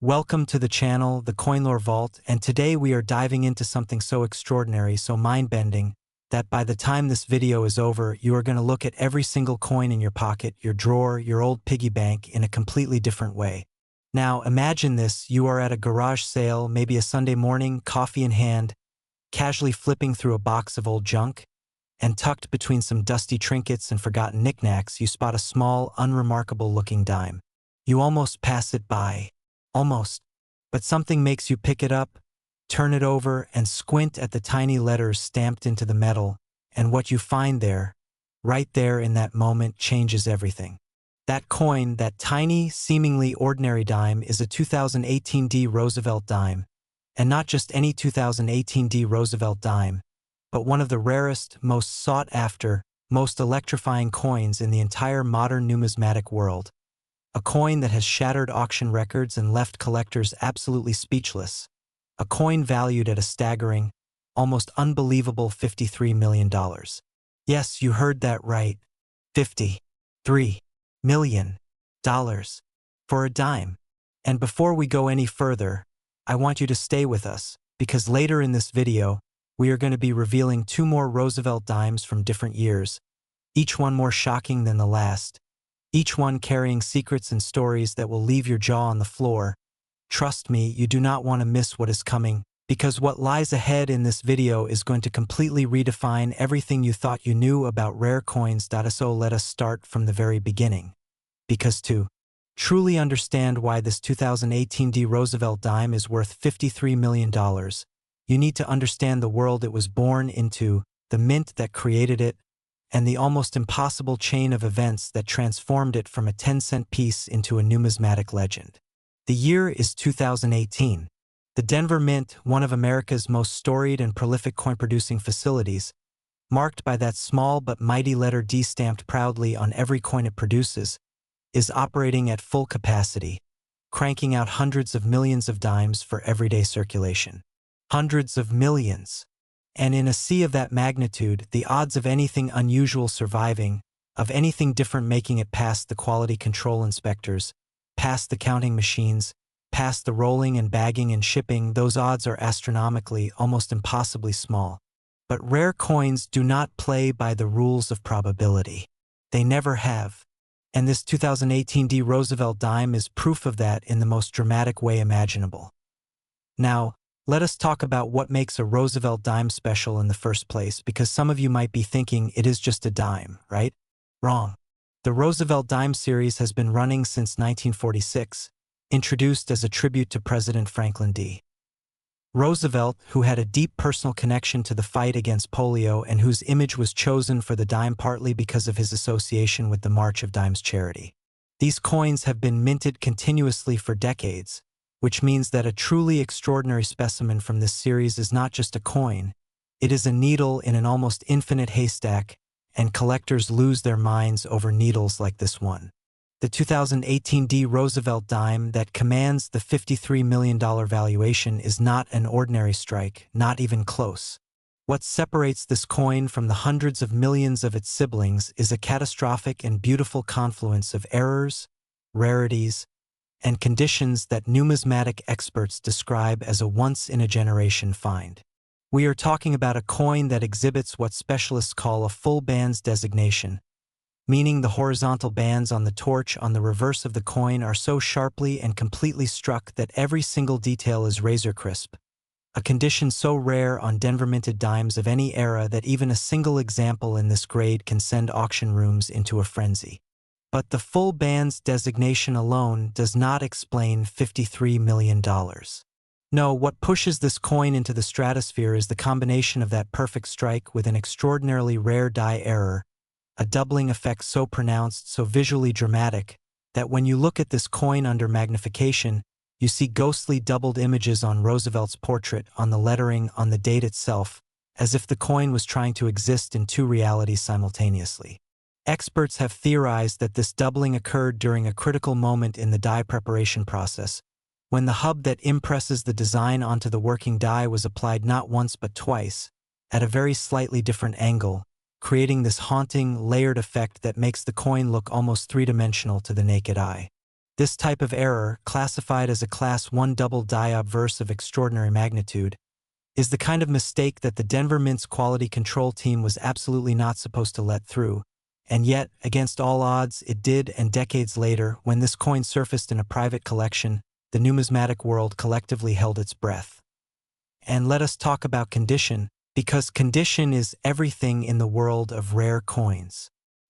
Welcome to the channel, the Coinlore Vault, and today we are diving into something so extraordinary, so mind-bending, that by the time this video is over, you are going to look at every single coin in your pocket, your drawer, your old piggy bank in a completely different way. Now, imagine this: you are at a garage sale, maybe a Sunday morning, coffee in hand, casually flipping through a box of old junk, and tucked between some dusty trinkets and forgotten knickknacks, you spot a small, unremarkable-looking dime. You almost pass it by. Almost. But something makes you pick it up, turn it over, and squint at the tiny letters stamped into the metal, and what you find there, right there in that moment, changes everything. That coin, that tiny, seemingly ordinary dime, is a 2018 D Roosevelt Dime, and not just any 2018 D Roosevelt Dime, but one of the rarest, most sought-after, most electrifying coins in the entire modern numismatic world. A coin that has shattered auction records and left collectors absolutely speechless. A coin valued at a staggering, almost unbelievable $53 million. Yes, you heard that right. $53 million. For a dime. And before we go any further, I want you to stay with us, because later in this video, we are going to be revealing two more Roosevelt dimes from different years, each one more shocking than the last. Each one carrying secrets and stories that will leave your jaw on the floor. Trust me, you do not want to miss what is coming, because what lies ahead in this video is going to completely redefine everything you thought you knew about rare coins. So let us start from the very beginning. Because to truly understand why this 2018 D Roosevelt Dime is worth $53 million, you need to understand the world it was born into, the mint that created it, and the almost impossible chain of events that transformed it from a 10-cent piece into a numismatic legend. The year is 2018. The Denver Mint, one of America's most storied and prolific coin-producing facilities, marked by that small but mighty letter D stamped proudly on every coin it produces, is operating at full capacity, cranking out hundreds of millions of dimes for everyday circulation. Hundreds of millions. And in a sea of that magnitude, the odds of anything unusual surviving, of anything different making it past the quality control inspectors, past the counting machines, past the rolling and bagging and shipping, those odds are astronomically, almost impossibly small. But rare coins do not play by the rules of probability. They never have. And this 2018 D Roosevelt Dime is proof of that in the most dramatic way imaginable. Now, let us talk about what makes a Roosevelt Dime special in the first place, because some of you might be thinking it is just a dime, right? Wrong. The Roosevelt Dime series has been running since 1946, introduced as a tribute to President Franklin D. Roosevelt, who had a deep personal connection to the fight against polio and whose image was chosen for the dime partly because of his association with the March of Dimes charity. These coins have been minted continuously for decades, which means that a truly extraordinary specimen from this series is not just a coin, it is a needle in an almost infinite haystack, and collectors lose their minds over needles like this one. The 2018 D Roosevelt Dime that commands the $53 million valuation is not an ordinary strike, not even close. What separates this coin from the hundreds of millions of its siblings is a catastrophic and beautiful confluence of errors, rarities, and conditions that numismatic experts describe as a once-in-a-generation find. We are talking about a coin that exhibits what specialists call a full bands designation, meaning the horizontal bands on the torch on the reverse of the coin are so sharply and completely struck that every single detail is razor crisp, a condition so rare on Denver-minted dimes of any era that even a single example in this grade can send auction rooms into a frenzy. But the full bands designation alone does not explain $53 million. No, what pushes this coin into the stratosphere is the combination of that perfect strike with an extraordinarily rare die error, a doubling effect so pronounced, so visually dramatic, that when you look at this coin under magnification, you see ghostly doubled images on Roosevelt's portrait, on the lettering, on the date itself, as if the coin was trying to exist in two realities simultaneously. Experts have theorized that this doubling occurred during a critical moment in the die preparation process, when the hub that impresses the design onto the working die was applied not once but twice, at a very slightly different angle, creating this haunting, layered effect that makes the coin look almost three-dimensional to the naked eye. This type of error, classified as a Class 1 double die obverse of extraordinary magnitude, is the kind of mistake that the Denver Mint's quality control team was absolutely not supposed to let through. And yet, against all odds, it did, and decades later, when this coin surfaced in a private collection, the numismatic world collectively held its breath. And let us talk about condition, because condition is everything in the world of rare coins.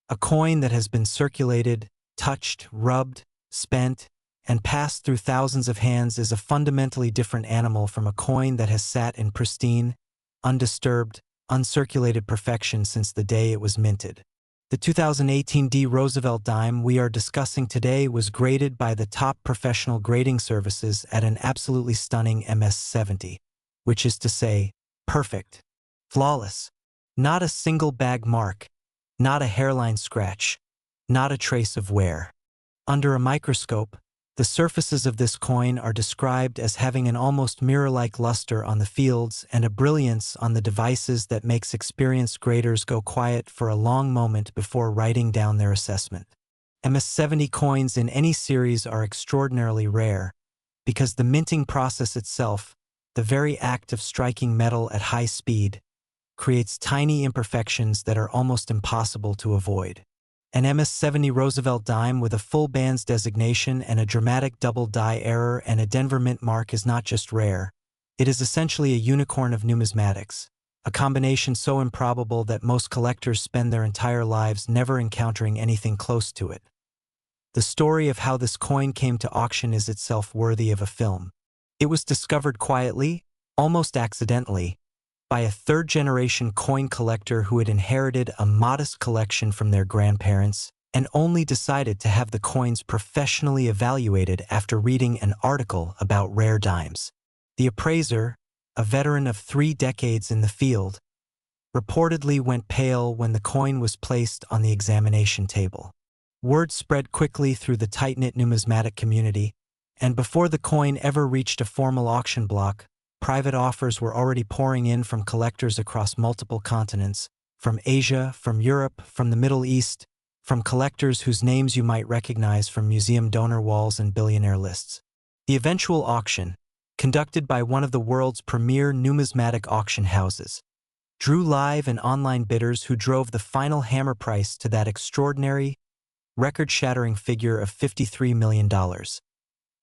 A coin that has been circulated, touched, rubbed, spent, and passed through thousands of hands is a fundamentally different animal from a coin that has sat in pristine, undisturbed, uncirculated perfection since the day it was minted. The 2018 D Roosevelt Dime we are discussing today was graded by the top professional grading services at an absolutely stunning MS-70, which is to say, perfect, flawless, not a single bag mark, not a hairline scratch, not a trace of wear. Under a microscope, the surfaces of this coin are described as having an almost mirror-like luster on the fields and a brilliance on the devices that makes experienced graders go quiet for a long moment before writing down their assessment. MS-70 coins in any series are extraordinarily rare because the minting process itself, the very act of striking metal at high speed, creates tiny imperfections that are almost impossible to avoid. An MS-70 Roosevelt Dime with a full bands designation and a dramatic double die error and a Denver Mint mark is not just rare, it is essentially a unicorn of numismatics, a combination so improbable that most collectors spend their entire lives never encountering anything close to it. The story of how this coin came to auction is itself worthy of a film. It was discovered quietly, almost accidentally, by a third-generation coin collector who had inherited a modest collection from their grandparents and only decided to have the coins professionally evaluated after reading an article about rare dimes. The appraiser, a veteran of 3 decades in the field, reportedly went pale when the coin was placed on the examination table. Word spread quickly through the tight-knit numismatic community, and before the coin ever reached a formal auction block, private offers were already pouring in from collectors across multiple continents, from Asia, from Europe, from the Middle East, from collectors whose names you might recognize from museum donor walls and billionaire lists. The eventual auction, conducted by one of the world's premier numismatic auction houses, drew live and online bidders who drove the final hammer price to that extraordinary, record-shattering figure of $53 million.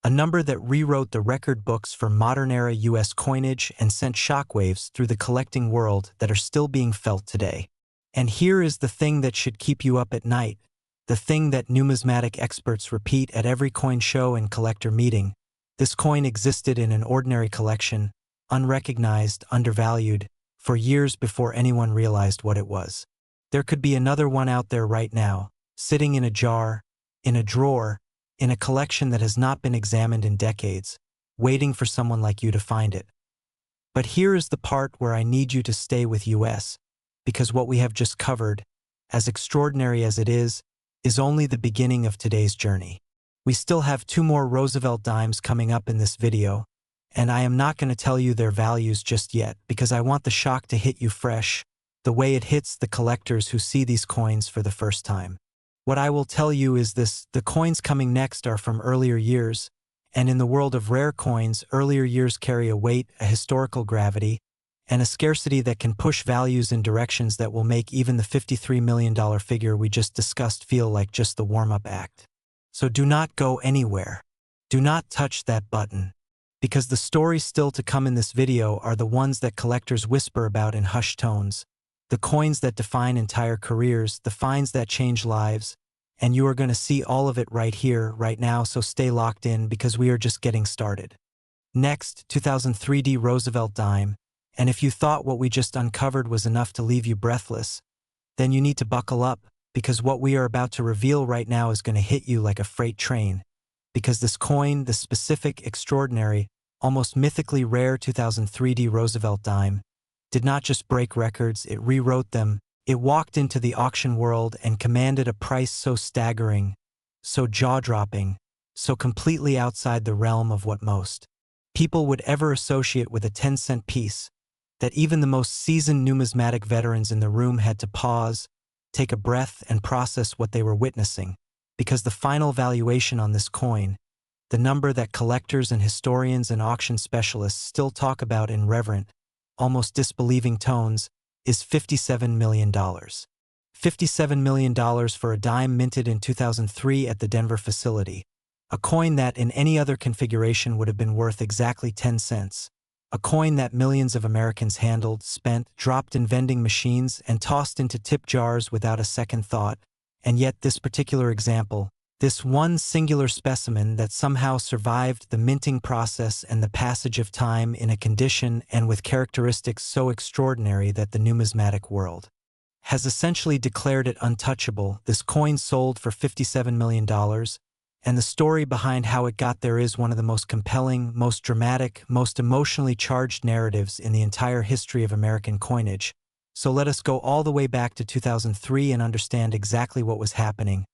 A number that rewrote the record books for modern-era U.S. coinage and sent shockwaves through the collecting world that are still being felt today. And here is the thing that should keep you up at night, the thing that numismatic experts repeat at every coin show and collector meeting. This coin existed in an ordinary collection, unrecognized, undervalued, for years before anyone realized what it was. There could be another one out there right now, sitting in a jar, in a drawer, in a collection that has not been examined in decades, waiting for someone like you to find it. But here is the part where I need you to stay with us, because what we have just covered, as extraordinary as it is only the beginning of today's journey. We still have 2 more Roosevelt Dimes coming up in this video, and I am not going to tell you their values just yet because I want the shock to hit you fresh, the way it hits the collectors who see these coins for the first time. What I will tell you is this: the coins coming next are from earlier years, and in the world of rare coins, earlier years carry a weight, a historical gravity, and a scarcity that can push values in directions that will make even the $53 million figure we just discussed feel like just the warm-up act. So do not go anywhere. Do not touch that button, because the stories still to come in this video are the ones that collectors whisper about in hushed tones, the coins that define entire careers, the finds that change lives, and you are going to see all of it right here, right now, so stay locked in because we are just getting started. Next, 2003 D Roosevelt Dime, and if you thought what we just uncovered was enough to leave you breathless, then you need to buckle up, because what we are about to reveal right now is going to hit you like a freight train, because this coin, this specific, extraordinary, almost mythically rare 2003 D Roosevelt Dime, did not just break records, it rewrote them. It walked into the auction world and commanded a price so staggering, so jaw-dropping, so completely outside the realm of what most people would ever associate with a 10-cent piece, that even the most seasoned numismatic veterans in the room had to pause, take a breath, and process what they were witnessing, because the final valuation on this coin, the number that collectors and historians and auction specialists still talk about in reverent, almost disbelieving tones, is $57 million. $57 million for a dime minted in 2003 at the Denver facility, a coin that in any other configuration would have been worth exactly 10 cents. A coin that millions of Americans handled, spent, dropped in vending machines, and tossed into tip jars without a second thought. And yet this particular example, this one singular specimen that somehow survived the minting process and the passage of time in a condition and with characteristics so extraordinary that the numismatic world has essentially declared it untouchable. This coin sold for $57 million, and the story behind how it got there is one of the most compelling, most dramatic, most emotionally charged narratives in the entire history of American coinage. So let us go all the way back to 2003 and understand exactly what was happening,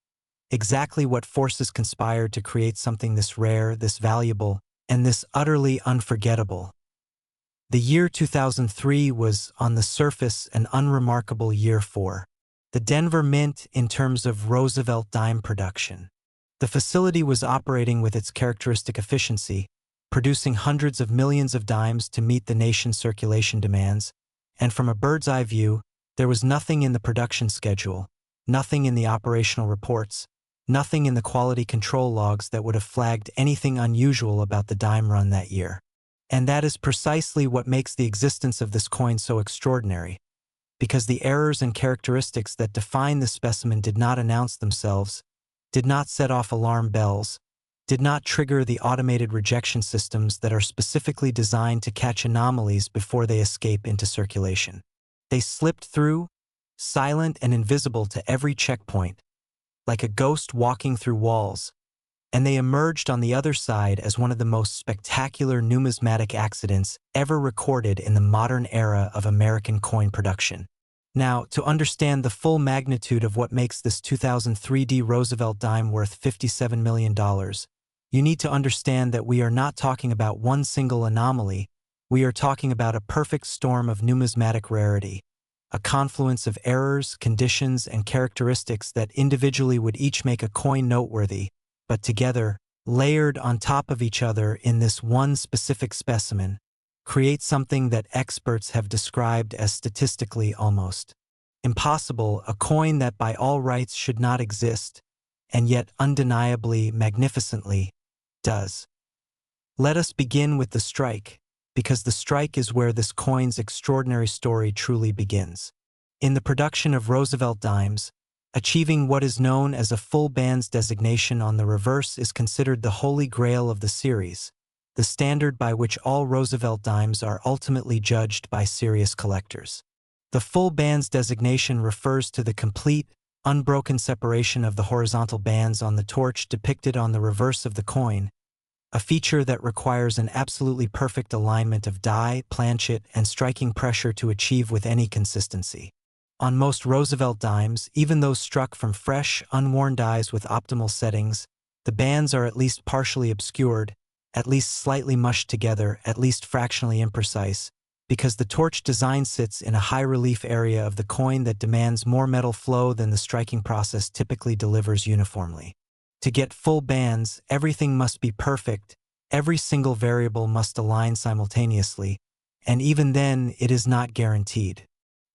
exactly what forces conspired to create something this rare, this valuable, and this utterly unforgettable. The year 2003 was, on the surface, an unremarkable year for the Denver Mint in terms of Roosevelt Dime production. The facility was operating with its characteristic efficiency, producing hundreds of millions of dimes to meet the nation's circulation demands, and from a bird's-eye view, there was nothing in the production schedule, nothing in the operational reports, nothing in the quality control logs that would have flagged anything unusual about the dime run that year. And that is precisely what makes the existence of this coin so extraordinary, because the errors and characteristics that define this specimen did not announce themselves, did not set off alarm bells, did not trigger the automated rejection systems that are specifically designed to catch anomalies before they escape into circulation. They slipped through, silent and invisible to every checkpoint, like a ghost walking through walls, and they emerged on the other side as one of the most spectacular numismatic accidents ever recorded in the modern era of American coin production. Now, to understand the full magnitude of what makes this 2003 D Roosevelt Dime worth $57 million, you need to understand that we are not talking about one single anomaly, we are talking about a perfect storm of numismatic rarity, a confluence of errors, conditions, and characteristics that individually would each make a coin noteworthy, but together, layered on top of each other in this one specific specimen, create something that experts have described as statistically almost impossible, a coin that by all rights should not exist, and yet undeniably, magnificently, does. Let us begin with the strike, because the strike is where this coin's extraordinary story truly begins. In the production of Roosevelt Dimes, achieving what is known as a full bands designation on the reverse is considered the holy grail of the series, the standard by which all Roosevelt dimes are ultimately judged by serious collectors. The full bands designation refers to the complete, unbroken separation of the horizontal bands on the torch depicted on the reverse of the coin, a feature that requires an absolutely perfect alignment of die, planchet, and striking pressure to achieve with any consistency. On most Roosevelt dimes, even those struck from fresh, unworn dies with optimal settings, the bands are at least partially obscured, at least slightly mushed together, at least fractionally imprecise, because the torch design sits in a high-relief area of the coin that demands more metal flow than the striking process typically delivers uniformly. To get full bands, everything must be perfect, every single variable must align simultaneously, and even then, it is not guaranteed.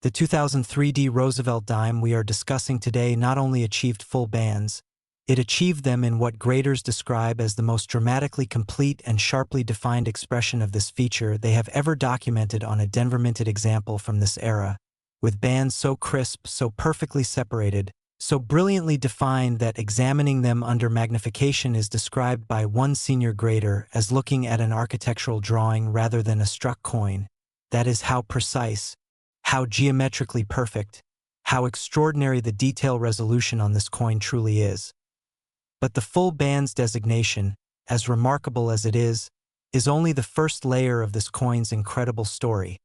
The 2003 D Roosevelt Dime we are discussing today not only achieved full bands, it achieved them in what graders describe as the most dramatically complete and sharply defined expression of this feature they have ever documented on a Denver minted example from this era, with bands so crisp, so perfectly separated, so brilliantly defined that examining them under magnification is described by one senior grader as looking at an architectural drawing rather than a struck coin. That is how precise, how geometrically perfect, how extraordinary the detail resolution on this coin truly is. But the full bands designation, as remarkable as it is only the first layer of this coin's incredible story,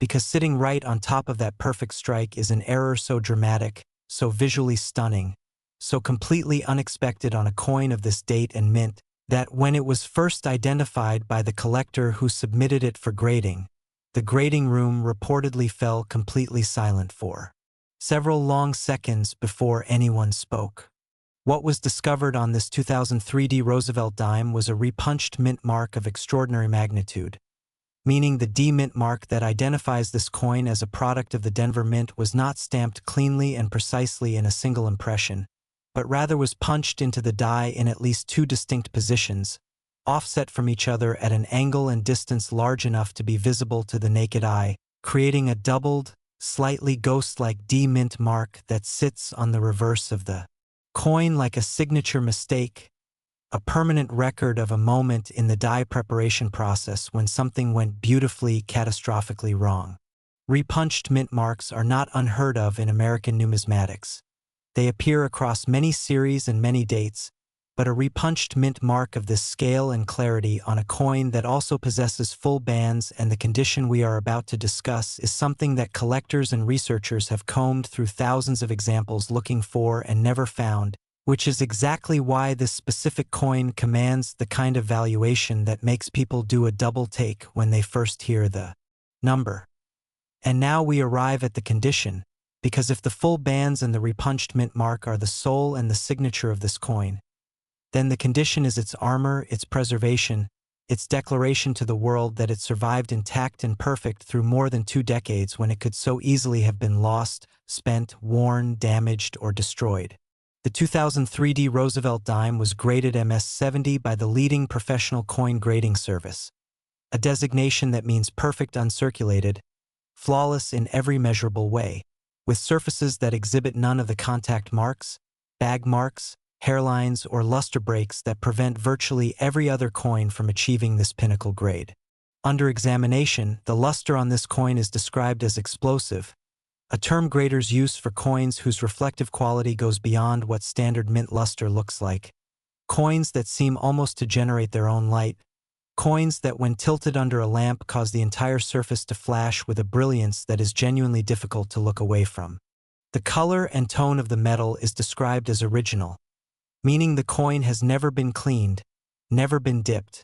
because sitting right on top of that perfect strike is an error so dramatic, so visually stunning, so completely unexpected on a coin of this date and mint, that when it was first identified by the collector who submitted it for grading, the grading room reportedly fell completely silent for several long seconds before anyone spoke. What was discovered on this 2003 D Roosevelt Dime was a repunched mint mark of extraordinary magnitude, meaning the D mint mark that identifies this coin as a product of the Denver Mint was not stamped cleanly and precisely in a single impression, but rather was punched into the die in at least two distinct positions, offset from each other at an angle and distance large enough to be visible to the naked eye, creating a doubled, slightly ghost-like D mint mark that sits on the reverse of the coin like a signature mistake, a permanent record of a moment in the die preparation process when something went beautifully, catastrophically wrong. Repunched mint marks are not unheard of in American numismatics. They appear across many series and many dates, but a repunched mint mark of this scale and clarity on a coin that also possesses full bands and the condition we are about to discuss is something that collectors and researchers have combed through thousands of examples looking for and never found, which is exactly why this specific coin commands the kind of valuation that makes people do a double take when they first hear the number. And now we arrive at the condition, because if the full bands and the repunched mint mark are the soul and the signature of this coin, then the condition is its armor, its preservation, its declaration to the world that it survived intact and perfect through more than 2 decades when it could so easily have been lost, spent, worn, damaged, or destroyed. The 2003 D Roosevelt Dime was graded MS-70 by the leading professional coin grading service, a designation that means perfect uncirculated, flawless in every measurable way, with surfaces that exhibit none of the contact marks, bag marks, hairlines, or luster breaks that prevent virtually every other coin from achieving this pinnacle grade. Under examination, the luster on this coin is described as explosive, a term graders use for coins whose reflective quality goes beyond what standard mint luster looks like, coins that seem almost to generate their own light, coins that when tilted under a lamp cause the entire surface to flash with a brilliance that is genuinely difficult to look away from. The color and tone of the metal is described as original, meaning the coin has never been cleaned, never been dipped,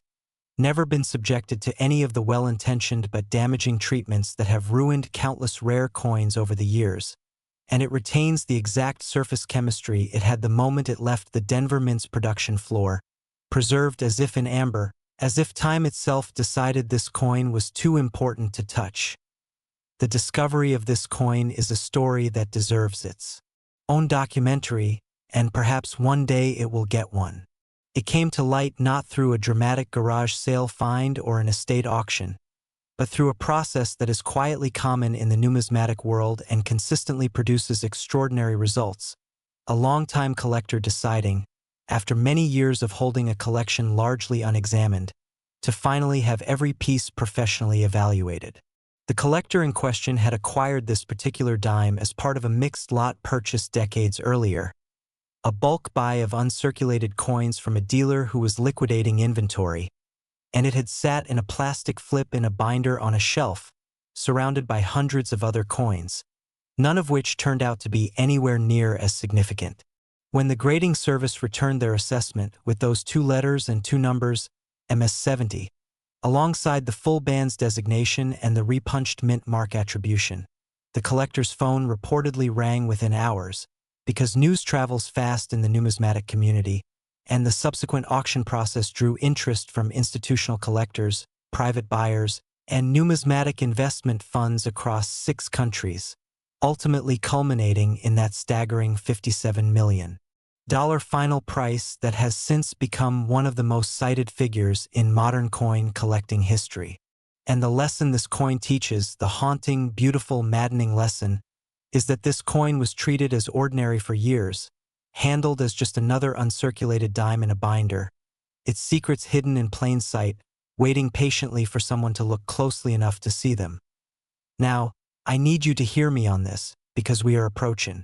never been subjected to any of the well-intentioned but damaging treatments that have ruined countless rare coins over the years, and it retains the exact surface chemistry it had the moment it left the Denver Mint's production floor, preserved as if in amber, as if time itself decided this coin was too important to touch. The discovery of this coin is a story that deserves its own documentary, and perhaps one day it will get one. It came to light not through a dramatic garage sale find or an estate auction, but through a process that is quietly common in the numismatic world and consistently produces extraordinary results. A longtime collector deciding, after many years of holding a collection largely unexamined, to finally have every piece professionally evaluated. The collector in question had acquired this particular dime as part of a mixed lot purchase decades earlier, a bulk buy of uncirculated coins from a dealer who was liquidating inventory, and it had sat in a plastic flip in a binder on a shelf, surrounded by hundreds of other coins, none of which turned out to be anywhere near as significant. When the grading service returned their assessment with those 2 letters and 2 numbers, MS-70, alongside the full bands designation and the repunched mint mark attribution, the collector's phone reportedly rang within hours, because news travels fast in the numismatic community, and the subsequent auction process drew interest from institutional collectors, private buyers, and numismatic investment funds across 6 countries, ultimately culminating in that staggering $57 million final price that has since become one of the most cited figures in modern coin collecting history. And the lesson this coin teaches, the haunting, beautiful, maddening lesson, is that this coin was treated as ordinary for years, handled as just another uncirculated dime in a binder, its secrets hidden in plain sight, waiting patiently for someone to look closely enough to see them. Now, I need you to hear me on this, because we are approaching.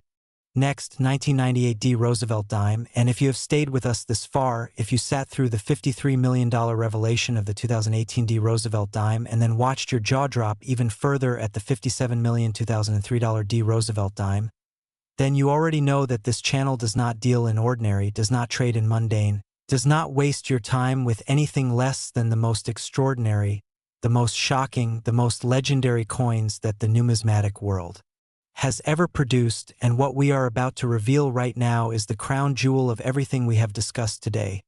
Next, 1998 D Roosevelt Dime, and if you have stayed with us this far, if you sat through the $53 million revelation of the 2018 D Roosevelt Dime and then watched your jaw drop even further at the $57 million 2003 D Roosevelt Dime, then you already know that this channel does not deal in ordinary, does not trade in mundane, does not waste your time with anything less than the most extraordinary, the most shocking, the most legendary coins that the numismatic world has ever produced, and what we are about to reveal right now is the crown jewel of everything we have discussed today.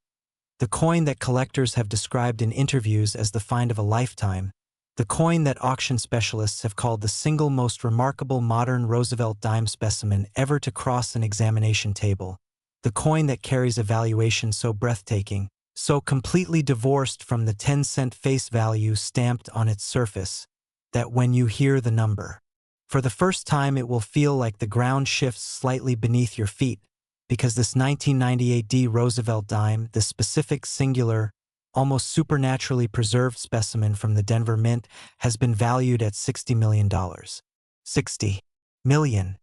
The coin that collectors have described in interviews as the find of a lifetime, the coin that auction specialists have called the single most remarkable modern Roosevelt Dime specimen ever to cross an examination table, the coin that carries a valuation so breathtaking, so completely divorced from the 10-cent face value stamped on its surface, that when you hear the number, for the first time it will feel like the ground shifts slightly beneath your feet, because this 1998 D Roosevelt Dime, this specific singular, almost supernaturally preserved specimen from the Denver Mint, has been valued at $60 million. $60 million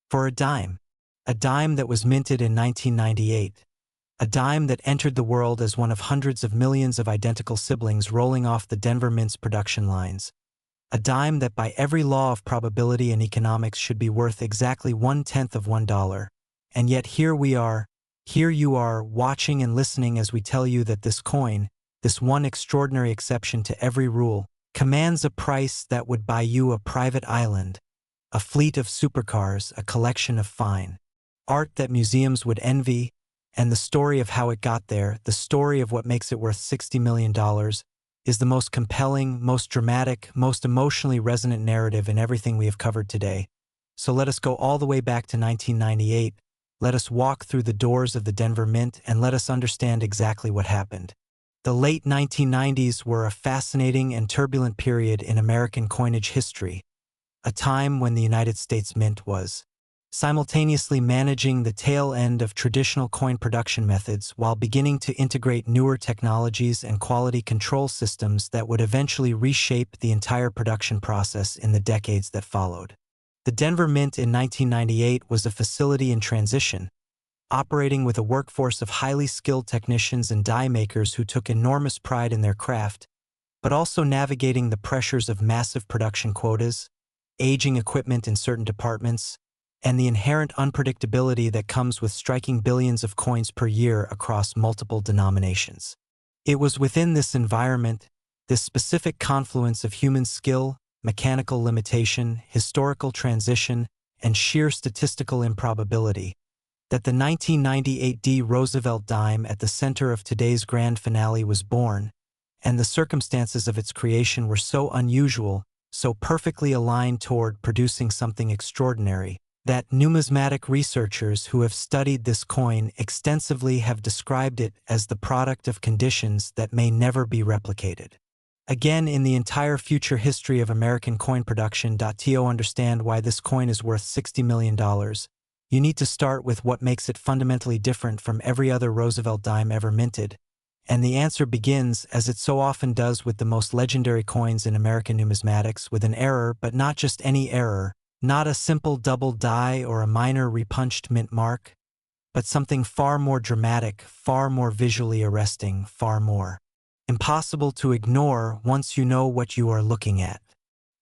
for a dime that was minted in 1998, a dime that entered the world as one of hundreds of millions of identical siblings rolling off the Denver Mint's production lines, a dime that by every law of probability and economics should be worth exactly 1/10 of $1. And yet here you are, watching and listening as we tell you that this coin, this one extraordinary exception to every rule, commands a price that would buy you a private island, a fleet of supercars, a collection of fine art that museums would envy, and the story of how it got there, the story of what makes it worth $60 million, is the most compelling, most dramatic, most emotionally resonant narrative in everything we have covered today. So let us go all the way back to 1998. Let us walk through the doors of the Denver Mint and let us understand exactly what happened. The late 1990s were a fascinating and turbulent period in American coinage history, a time when the United States Mint was simultaneously managing the tail end of traditional coin production methods while beginning to integrate newer technologies and quality control systems that would eventually reshape the entire production process in the decades that followed. The Denver Mint in 1998 was a facility in transition, operating with a workforce of highly skilled technicians and die makers who took enormous pride in their craft, but also navigating the pressures of massive production quotas, aging equipment in certain departments, and the inherent unpredictability that comes with striking billions of coins per year across multiple denominations. It was within this environment, this specific confluence of human skill, mechanical limitation, historical transition, and sheer statistical improbability, that the 1998 D Roosevelt Dime at the center of today's grand finale was born, and the circumstances of its creation were so unusual, so perfectly aligned toward producing something extraordinary, that numismatic researchers who have studied this coin extensively have described it as the product of conditions that may never be replicated. Again, in the entire future history of American coin production, to understand why this coin is worth $60 million, you need to start with what makes it fundamentally different from every other Roosevelt dime ever minted. And the answer begins, as it so often does with the most legendary coins in American numismatics, with an error, but not just any error, not a simple double die or a minor repunched mint mark, but something far more dramatic, far more visually arresting, far more impossible to ignore once you know what you are looking at.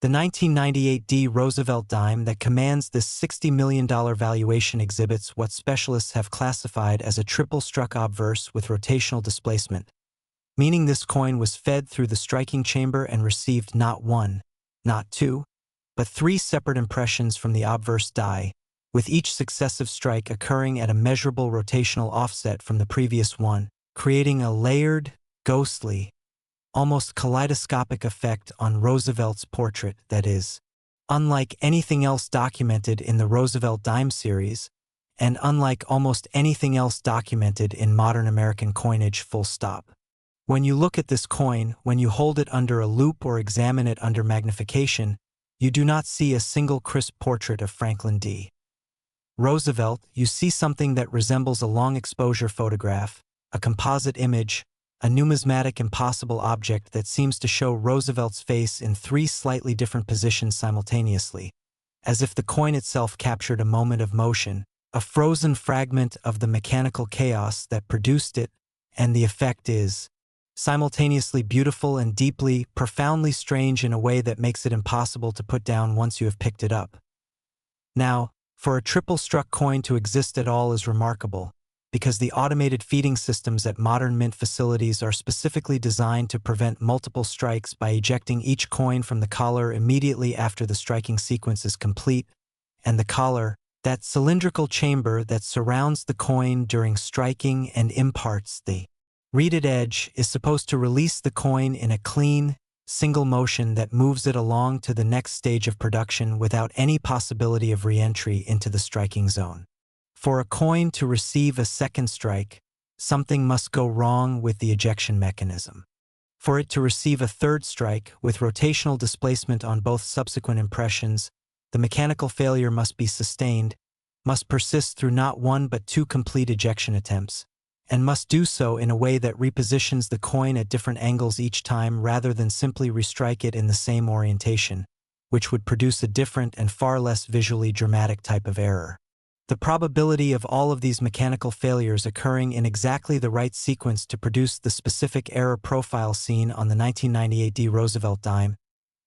The 1998 D Roosevelt Dime that commands this $60 million valuation exhibits what specialists have classified as a triple-struck obverse with rotational displacement, meaning this coin was fed through the striking chamber and received not one, not two, but three separate impressions from the obverse die, with each successive strike occurring at a measurable rotational offset from the previous one, creating a layered, ghostly, almost kaleidoscopic effect on Roosevelt's portrait that is unlike anything else documented in the Roosevelt Dime series, and unlike almost anything else documented in modern American coinage, full stop. When you look at this coin, when you hold it under a loupe or examine it under magnification, you do not see a single crisp portrait of Franklin D. Roosevelt. You see something that resembles a long exposure photograph, a composite image, a numismatic impossible object that seems to show Roosevelt's face in three slightly different positions simultaneously, as if the coin itself captured a moment of motion, a frozen fragment of the mechanical chaos that produced it, and the effect is simultaneously beautiful and deeply, profoundly strange in a way that makes it impossible to put down once you have picked it up. Now, for a triple-struck coin to exist at all is remarkable, because the automated feeding systems at modern mint facilities are specifically designed to prevent multiple strikes by ejecting each coin from the collar immediately after the striking sequence is complete, and the collar, that cylindrical chamber that surrounds the coin during striking and imparts the reeded edge, is supposed to release the coin in a clean, single motion that moves it along to the next stage of production without any possibility of re-entry into the striking zone. For a coin to receive a second strike, something must go wrong with the ejection mechanism. For it to receive a third strike, with rotational displacement on both subsequent impressions, the mechanical failure must be sustained, must persist through not one but two complete ejection attempts, and must do so in a way that repositions the coin at different angles each time rather than simply restrike it in the same orientation, which would produce a different and far less visually dramatic type of error. The probability of all of these mechanical failures occurring in exactly the right sequence to produce the specific error profile seen on the 1998 D Roosevelt Dime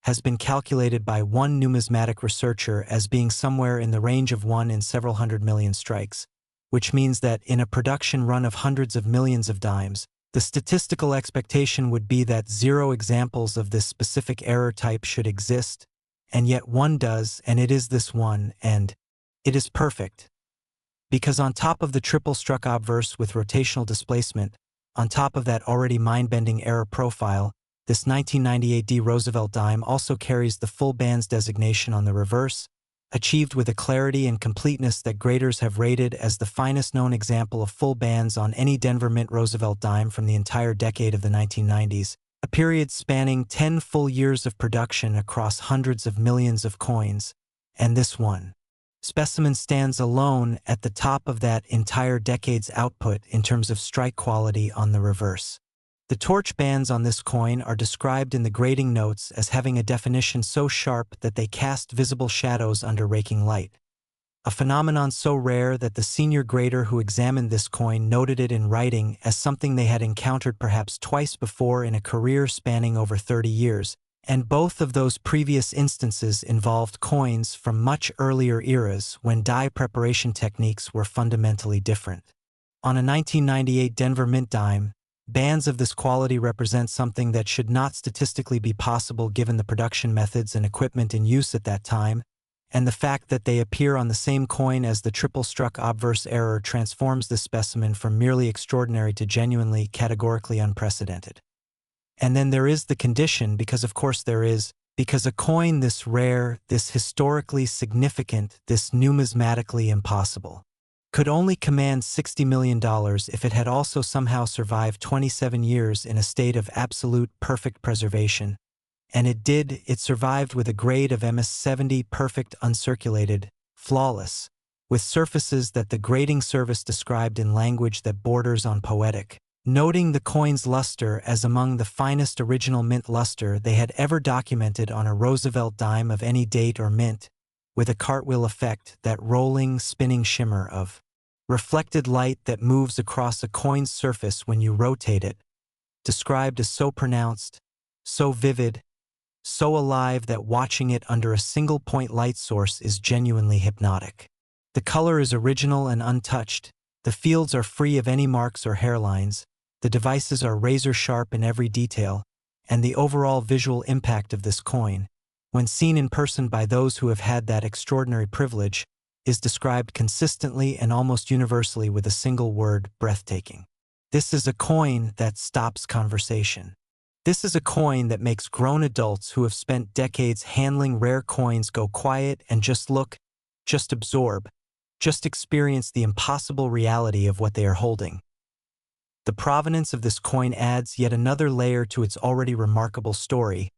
has been calculated by one numismatic researcher as being somewhere in the range of 1 in several hundred million strikes, which means that in a production run of hundreds of millions of dimes, the statistical expectation would be that 0 examples of this specific error type should exist, and yet one does, and it is this one, and it is perfect. Because on top of the triple struck obverse with rotational displacement, on top of that already mind-bending error profile, this 1998 D Roosevelt Dime also carries the full bands designation on the reverse, achieved with a clarity and completeness that graders have rated as the finest known example of full bands on any Denver Mint Roosevelt dime from the entire decade of the 1990s, a period spanning 10 full years of production across hundreds of millions of coins, and this one specimen stands alone at the top of that entire decade's output in terms of strike quality on the reverse. The torch bands on this coin are described in the grading notes as having a definition so sharp that they cast visible shadows under raking light, a phenomenon so rare that the senior grader who examined this coin noted it in writing as something they had encountered perhaps twice before in a career spanning over 30 years, and both of those previous instances involved coins from much earlier eras when die preparation techniques were fundamentally different. On a 1998 Denver Mint dime, bands of this quality represent something that should not statistically be possible given the production methods and equipment in use at that time, and the fact that they appear on the same coin as the triple struck obverse error transforms this specimen from merely extraordinary to genuinely, categorically unprecedented. And then there is the condition, because of course there is, because a coin this rare, this historically significant, this numismatically impossible, could only command $60 million if it had also somehow survived 27 years in a state of absolute perfect preservation. And it did. It survived with a grade of MS-70 perfect uncirculated, flawless, with surfaces that the grading service described in language that borders on poetic, noting the coin's luster as among the finest original mint luster they had ever documented on a Roosevelt dime of any date or mint, with a cartwheel effect, that rolling, spinning shimmer of reflected light that moves across a coin's surface when you rotate it, described as so pronounced, so vivid, so alive that watching it under a single-point light source is genuinely hypnotic. The color is original and untouched, the fields are free of any marks or hairlines, the devices are razor-sharp in every detail, and the overall visual impact of this coin, when seen in person by those who have had that extraordinary privilege, is described consistently and almost universally with a single word: breathtaking. This is a coin that stops conversation. This is a coin that makes grown adults who have spent decades handling rare coins go quiet and just look, just absorb, just experience the impossible reality of what they are holding. The provenance of this coin adds yet another layer to its already remarkable story,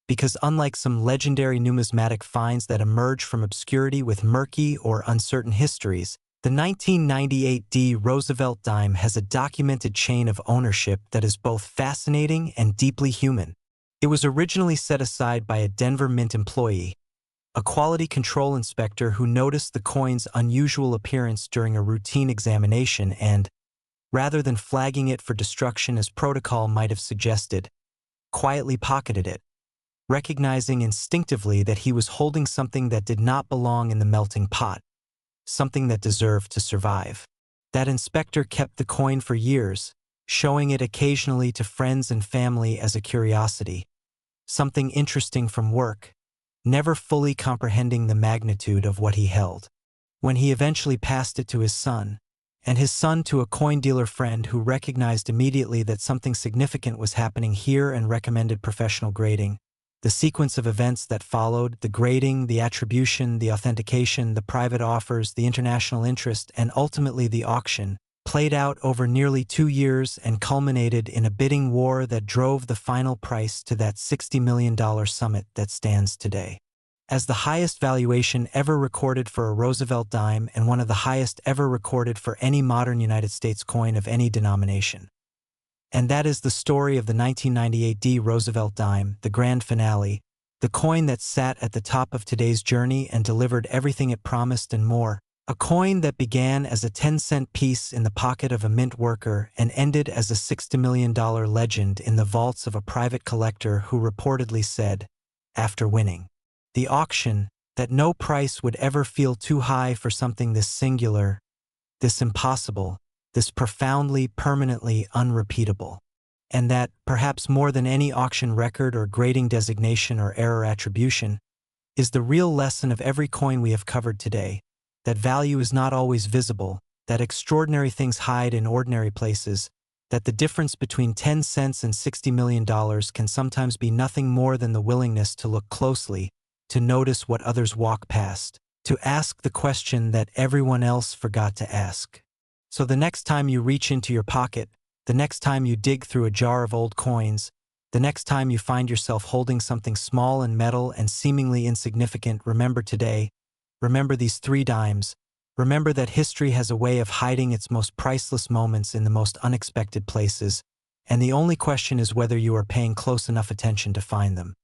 because unlike some legendary numismatic finds that emerge from obscurity with murky or uncertain histories, the 1998 D Roosevelt Dime has a documented chain of ownership that is both fascinating and deeply human. It was originally set aside by a Denver Mint employee, a quality control inspector who noticed the coin's unusual appearance during a routine examination and, rather than flagging it for destruction as protocol might have suggested, quietly pocketed it, recognizing instinctively that he was holding something that did not belong in the melting pot, something that deserved to survive. That inspector kept the coin for years, showing it occasionally to friends and family as a curiosity, something interesting from work, never fully comprehending the magnitude of what he held. When he eventually passed it to his son, and his son to a coin dealer friend who recognized immediately that something significant was happening here and recommended professional grading, the sequence of events that followed, the grading, the attribution, the authentication, the private offers, the international interest, and ultimately the auction, played out over nearly 2 years and culminated in a bidding war that drove the final price to that $60 million summit that stands today. As the highest valuation ever recorded for a Roosevelt dime and one of the highest ever recorded for any modern United States coin of any denomination. And that is the story of the 1998 D Roosevelt Dime, the grand finale, the coin that sat at the top of today's journey and delivered everything it promised and more. A coin that began as a 10-cent piece in the pocket of a mint worker and ended as a $60 million legend in the vaults of a private collector who reportedly said, after winning the auction, that no price would ever feel too high for something this singular, this impossible, this profoundly, permanently unrepeatable. And that, perhaps more than any auction record or grading designation or error attribution, is the real lesson of every coin we have covered today, that value is not always visible, that extraordinary things hide in ordinary places, that the difference between 10 cents and $60 million can sometimes be nothing more than the willingness to look closely, to notice what others walk past, to ask the question that everyone else forgot to ask. So the next time you reach into your pocket, the next time you dig through a jar of old coins, the next time you find yourself holding something small and metal and seemingly insignificant, remember today, remember these 3 dimes, remember that history has a way of hiding its most priceless moments in the most unexpected places, and the only question is whether you are paying close enough attention to find them.